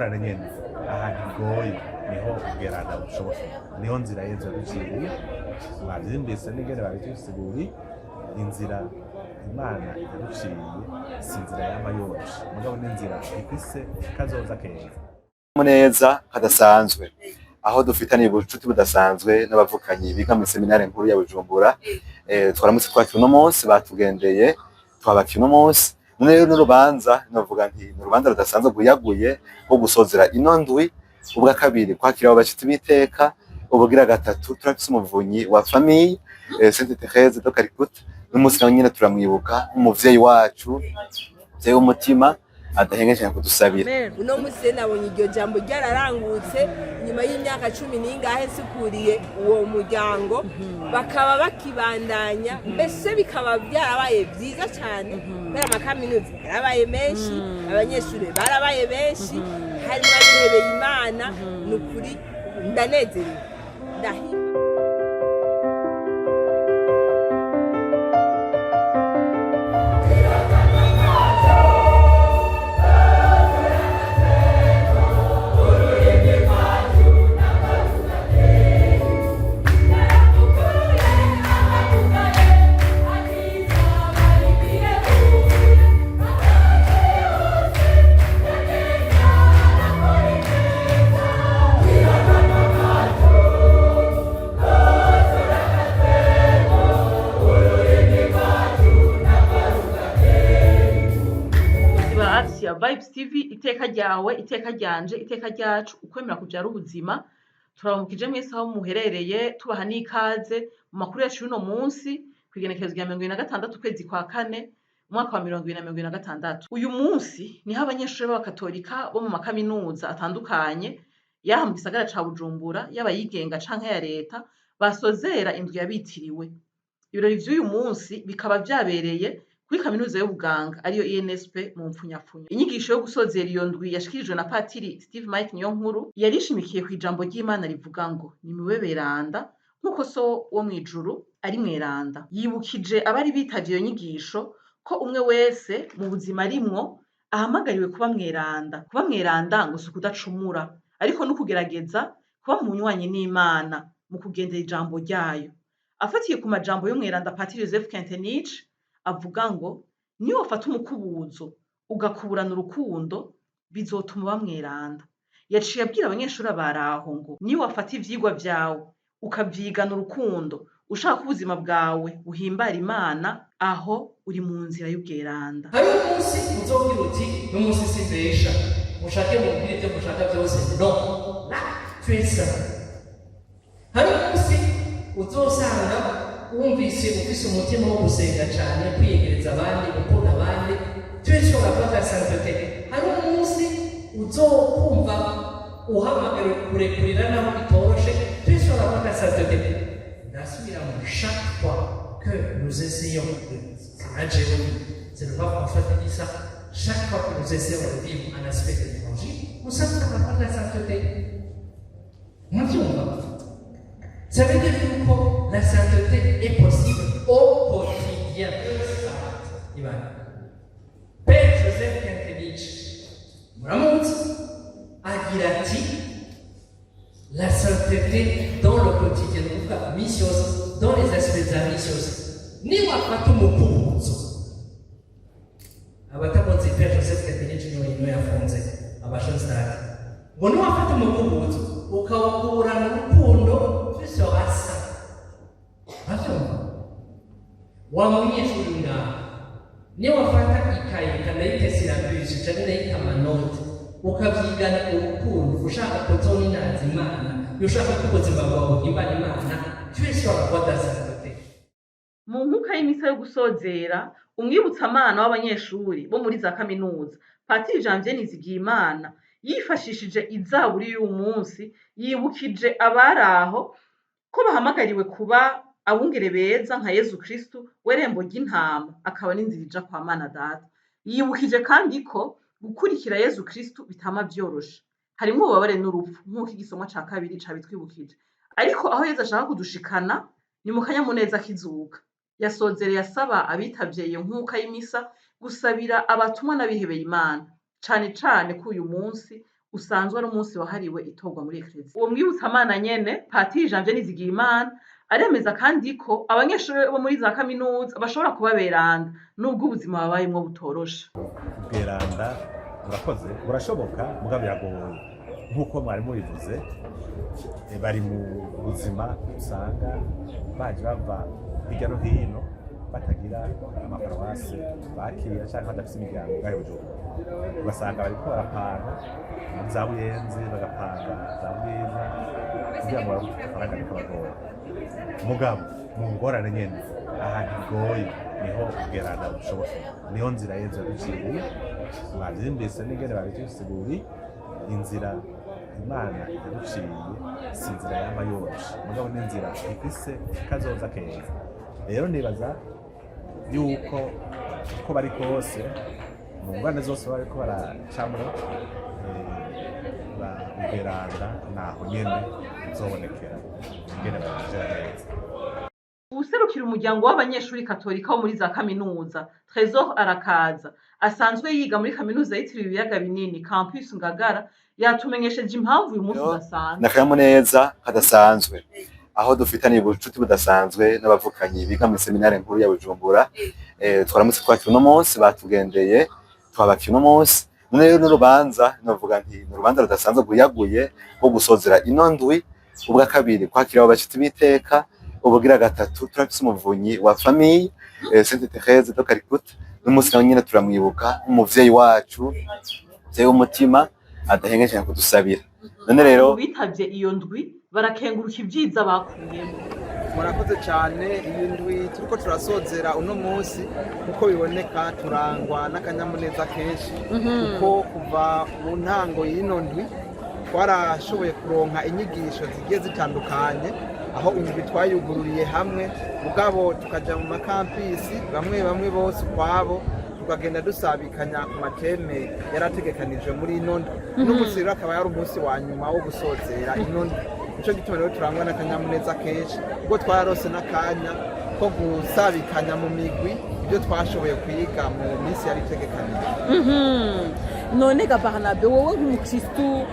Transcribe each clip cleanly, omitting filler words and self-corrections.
ingorane nyene ahantu igoye niho ubweranda bushoboka, niho nzira Yezu yaduciriye. Bavyumvise n'ingene babitusiguriye, inzira Imana yaduciriye si inzira yama yoroshe, mugabo n'inzira ifise kazoza keza. Neza hadasanzwe aho dufitaniye ubucuti budasanzwe n'abavukanyi biga mu seminari nkuru ya Bujumbura. Twaramutse twakira uno munsi, batugendeye twabakira uno munsi. None rero n'urubanza novuga nti n'urubanza rudasanzwe guyaguye rwo gusozera ino ndwi. Ubwa kabiri kwakira abo bashitsi b'iteka, ubugira gatatu turafise umuvunyi wa famille Sainte Thérèse de Calcutta. N'umunsi nawe nyene turamwibuka umuvyeyi wacu, umuvyeyi w'umutima adahengeje kudusabira. Uno musi nabonye iryo jambo ryararangutse nyuma y'imyaka 10 n'ingahe sikuriye uwo muryango, bakaba bakibandanya, mbese bikaba byarabaye byiza cyane. Kubera amakaminuza yarabaye menshi, abanyeshuri barabaye benshi, hari n'abihebeye Imana. Nukuri ndanezerewe, ndahimba. Vibes TV, iteka ryawe, iteka ryanje, iteka ryacu, ukwemera kuja ari ubuzima. Turabamukije mwese aho muherereye, tubaha n'ikaze mu makuru yacu y'uno munsi kwigenekerezo rya 26 ukwezi kwa kane umwaka wa 2026. Uyu munsi niho abanyeshuri b'abakatolika bo mu makaminuza atandukanye yaha mu gisagara ca Bujumbura, yaba yigenga canke ya leta, basozera indwi yabitiriwe. Ibirori vy'uyu munsi bikaba vyabereye kuri kaminuza y'ubuganga ariyo INSP mu mpfunyapfunya. Inyigisho yo gusozera iyo ndwi yashikirijwe na Patiri Steve Mike Niyonkuru, yarishimikiye ku ijambo ry'Imana rivuga ngo nimiwe beranda nk'uko so wo mw'ijuru ari mweranda. Yibukije abari bitavye iyo nyigisho ko umwe wese mu buzima arimwo ahamagariwe kuba mweranda. Kuba mweranda ngo si ukudacumura, ariko no kugerageza kuba mu nywanyi n'Imana mu kugendera ijambo ryayo. Afatiye ku majambo y'umweranda Patiri Joseph Kentenich avuga ngo niyo wafata umukubuzo ugakuburana urukundo bizotuma bamweranda. Yaciye abwira abanyeshuri abaraho ngo niyo wafata ivyigwa vyawe ukavyigana urukundo, ushaka ubuzima bwawe buhimbara Imana, aho uri mu nzira y'ubweranda. Hari umunsi uzogira uti n'umunsi simbesha, mushake mubwire ivyo mushaka vyose, no tu es ça. Hari umunsi uzosanga wumvise ufise umutima wo gusenga cyane, kwiyegereza abandi, gukunda abandi, twishobora kuba sainteté. Hari umunsi uzokumva uhamagara kurekurira naho bitoroshe, twishobora kuba sainteté. Ndasubira mu chaque fois que nous essayons c'est le pape François qui dit ça, chaque fois que nous essayons de vivre un aspect de l'évangile, nous sommes capables de la sainteté. Moi, tu vois. Ça veut dire que la sainteté est possible au quotidien. Père Joseph Kentenich, agira ati la sainteté dans le quotidien, dans les aspects ambitieux. Ni wafata umukubuzo. Abatakoze Père Joseph Kentenich niwe yafunze abashonstati. Ngo ni wafata umukubuzo ukawukurana urukundo bisorasa. Wa munyeshuri ngaho ni wafata ikaye kanayitesera byinshi cyane nayita amanota ukavyigana urukundo ushaka kuzoninaza Imana, ushaka ko ubuzima bwawe buhimbana Imana, twishobora kuba dasanzwe. Mu nkuka y'imisa yo gusozera, umwibutsamana w'abanyeshuri bo muri za kaminuza Patiri Janvier Nizigiyimana yifashishije izaburi y'uyu munsi, yibukije abaraho ko bahamagariwe kuba abungere beza nka Yezu Kristu werembo ry'intama, akaba n'inzira ija kwa Mana Data. Yibukije kandi ko gukurikira Yezu Kristu bitama vyoroshe, harimwo ububabare n'urupfu nk'uko igisomwa ca kabiri cabitwibukije, ariko aho Yezu ashaka kudushikana ni mu kanyamuneza kizuka. Yasozereye asaba abitavye iyo nkuka y'imisa gusabira abatumwa n'abihebeye Imana, cane cane ko uyu munsi usanzwe ari umunsi wahariwe itorwa muri eklezia. Uwo mwibutsamana nyene Patiri Janvier Nizigiyimana aremeza kandi ko abanyeshuri bo muri za kaminuza bashobora kuba beranda nubwo ubuzima babayemwo butoroshe. Ubweranda urakoze burashoboka mugabo biragoye nk'uko mwari mubivuze, bari mu buzima usanga baje bava hirya no hino batagira amaparuwase bakira cyangwa badafite imiryango ngahe Bujumbura, ugasanga bariko barapanga muri za Buyenzi bagapanga za Bwiza kugira ngo baronke amafaranga bikabagora. Mugabo mu ngorane nyene ahantu bigoye niho ubweranda bushoboka, niho nzira Yezu yaduciriye. Mwavyumvise n'ingene babitusiguriye, inzira Imana yaduciye si inzira yama yoroshe, mugabo ni inzira ifise kazoza keza. Rero nibaza yuko uko bari kose mu ngorane zose bariko baracamwo, ubweranda naho nyene bizobonekera ingene babijera neza. Uwuserukira umuryango w'abanyeshuri katolika wo muri za kaminuza Trésor Arakaza asanzwe yiga muri kaminuza yitiriwe ibiyaga binini Campus Ngagara yatumenyesheje impamvu uyu munsi udasanzwe. N'akanyamuneza kadasanzwe aho dufitaniye ubucuti budasanzwe n'abavukanyi biga mu seminari nkuru ya Bujumbura. Twaramutse twakira uno munsi, batugendeye twabakiye uno munsi. None rero n'urubanza novuga nti n'urubanza rudasanzwe rwiyaguye rwo gusozera ino ndwi. Ubwa kabiri kwakira abashitsi biteka, ubugira gatatu turafise umuvunyi wa famille Sainte Thérèse de Calcutta. N'umunsi nawe nyene turamwibuka umuvyeyi wacu, umuvyeyi w'umutima adahengesha kudusabira. None rero bitavye iyo ndwi barakenguruka ibyiza bakuyemo. Murakoze cyane. Iyi ndwi turiko turasozera uno munsi kuko biboneka turangwa n'akanyamuneza kenshi, kuko kuva mu ntango y'ino ndwi twarashoboye kuronka inyigisho zigiye zitandukanye, aho indwi twayugururiye hamwe, mugabo tukaja mu makampisi bamwe bose ukwabo, tukagenda dusabikanya ku mateme yarategekanijwe muri ino ndwi. N'umunsi rero akaba yari umunsi wa nyuma wo gusozera ino ndwi. Nico gituma rero turangwa n'akanyamuneza kenshi, ubwo twararose n'akanya ko gusabikanya mu migwi ibyo twashoboye kwiga mu minsi yari itegekanijwe. None ga Barnabe, wowe nk'umukristu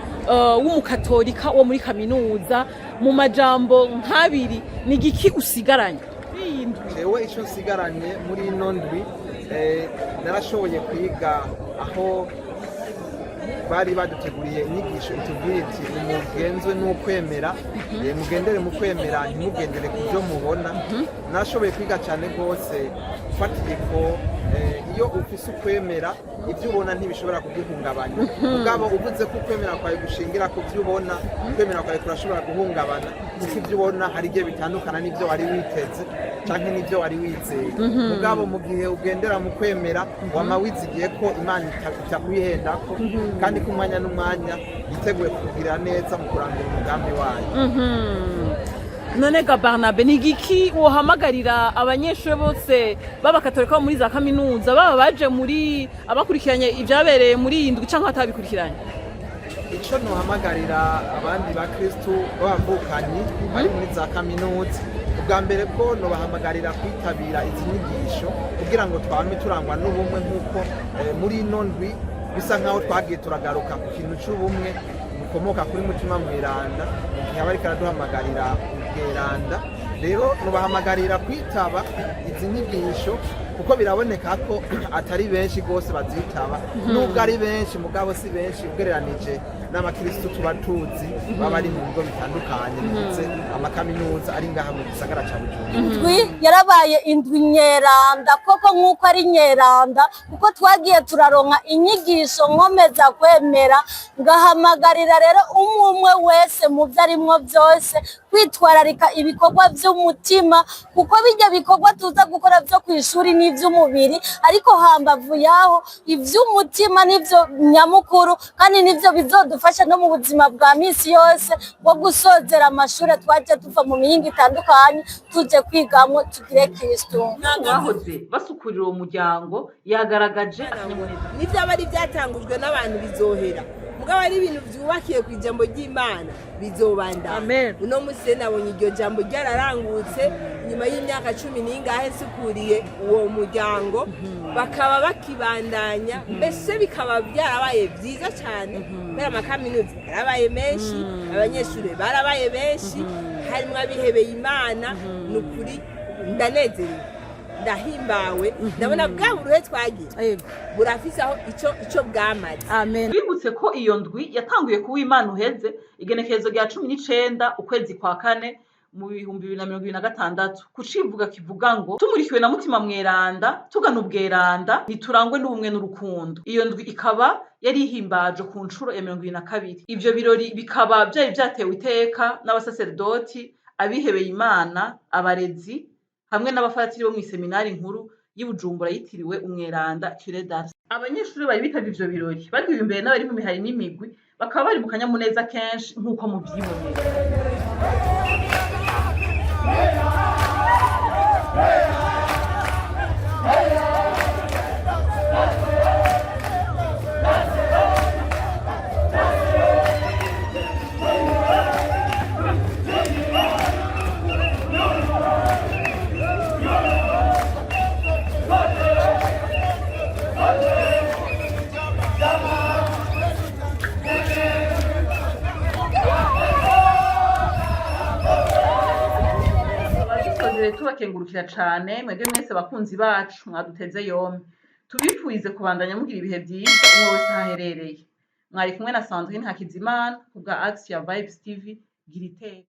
w'umukatolika wo muri kaminuza, mu majambo nk'abiri ni igiki usigaranye? Jewe ico nsigaranye muri ino ndwi, narashoboye kwiga aho bari baduteguriye inyigisho itubwira iti umugenzwe n'ukwemera, mugendere mu kwemera ntimugendere ku byo mubona. Narashoboye kwiga cyane rwose ufatiye ko iyo ufise ukwemera ibyo ubona ntibishobora kuguhungabanya, mugabo uvuze ko ukwemera kwawe gushingira ku byo ubona, ukwemera kwawe kurashobora guhungabana kuko ibyo ubona hari igihe bitandukana n'ibyo wari witeze canke n'ibyo wari wizeye. Mugabo mu gihe ugendera mu kwemera wama wizigiye ko Imana itakwihendako, kandi ku mwanya n'umwanya yiteguye kukugirira neza mu kurangura umugambi wayo. None ga Barnabe, ni igiki wohamagarira abanyeshuri bose b'abakatolika bo muri za kaminuza, baba baje muri abakurikiranye ibyabereye muri iyi ndwi canke batabikurikiranye? Ico nohamagarira abandi bakristu b'abavukanyi bari muri za kaminuza, ubwa mbere ko nobahamagarira kwitabira izi nyigisho kugira ngo twame turangwa n'ubumwe, nk'uko muri ino ndwi bisa nkaho twagiye turagaruka ku kintu c'ubumwe bukomoka kuri mutima mweranda, mu gihe aba ariko araduhamagarira ubweranda. Rero nubahamagarira kwitaba izi nyigisho kuko biraboneka ko atari benshi rwose bazitaba, nubwo ari benshi mugabo si benshi ugereranije n'abakristu tuba tuzi baba ari mu bigo bitandukanye ndetse amakaminuza ari ngaha mu gisagara ca Bujumbura. Indwi yarabaye indwi nyeranda koko, nk'uko ari nyeranda kuko twagiye turaronka inyigisho nkomeza kwemera. Ngahamagarira rero umwe wese mu byo arimwo byose kwitwararika ibikorwa by'umutima, kuko bijya bikorwa tuza gukora byo ku ishuri n'iby'umubiri, ariko hambavu yaho iby'umutima nivyo nyamukuru, kandi nivyo bizodufasha no mu buzima bwa misi yose bwo gusozera amashuri twaje tuva mu mihinga itandukanye tuje kwigamwo tugire Kristo. Bahoze basukurira uwo muryango yagaragaje akanyamuneza. Nivyo abari byatangujwe n'abantu bizohera, mugabo ari ibintu vyubakiye ku ijambo ry'Imana bizobandana. Amen. Uno musi nabonye iryo jambo ryararangutse nyuma y'imyaka 10 n'ingahe sikuriye uwo muryango bakaba bakibandanya mbese bikaba byarabaye byiza cyane kubera amakaminuza yarabaye menshi abanyeshuri barabaye benshi harimo abihebeye Imana nukuri ndanezerewe ndahimbawe ndabona bwa buruhe twagiye burafise aho ico bwamaze. Amen. Twibutse ko iyo ndwi yatanguye kuba Imana uheze igenekerezo rya 19 ukwezi kwa kane mu 2026 kucivuga kivuga ngo tumurikiwe na mutima mweranda tugana ubweranda niturangwe n'ubumwe n'urukundo. Iyo ndwi ikaba yari ihimbaje ku nshuro ya 22. Ivyo birori bikaba byari byatewe iteka n'abasaserdoti abihebeye Imana abarezi hamwe n'abafatiri bo mu seminari nkuru y'Ibujumbura yitiriwe umweranda Cure d'Ars. Abanyeshuri bari bitavye ivyo birori bagiye imbere n'abari mu mihari n'imigwi bakaba bari mu kanyamuneza kenshi nk'uko muvyibonera. Tubakengurukira cane mwebwe mwese bakunzi bacu mwaduteze yombi tubipfuize kubandanya mugira ibihe byiza umwe wese aherereye. Mwari kumwe na Sandrine Hakizimana kubwa Axe ya Vibes TV gira iteka.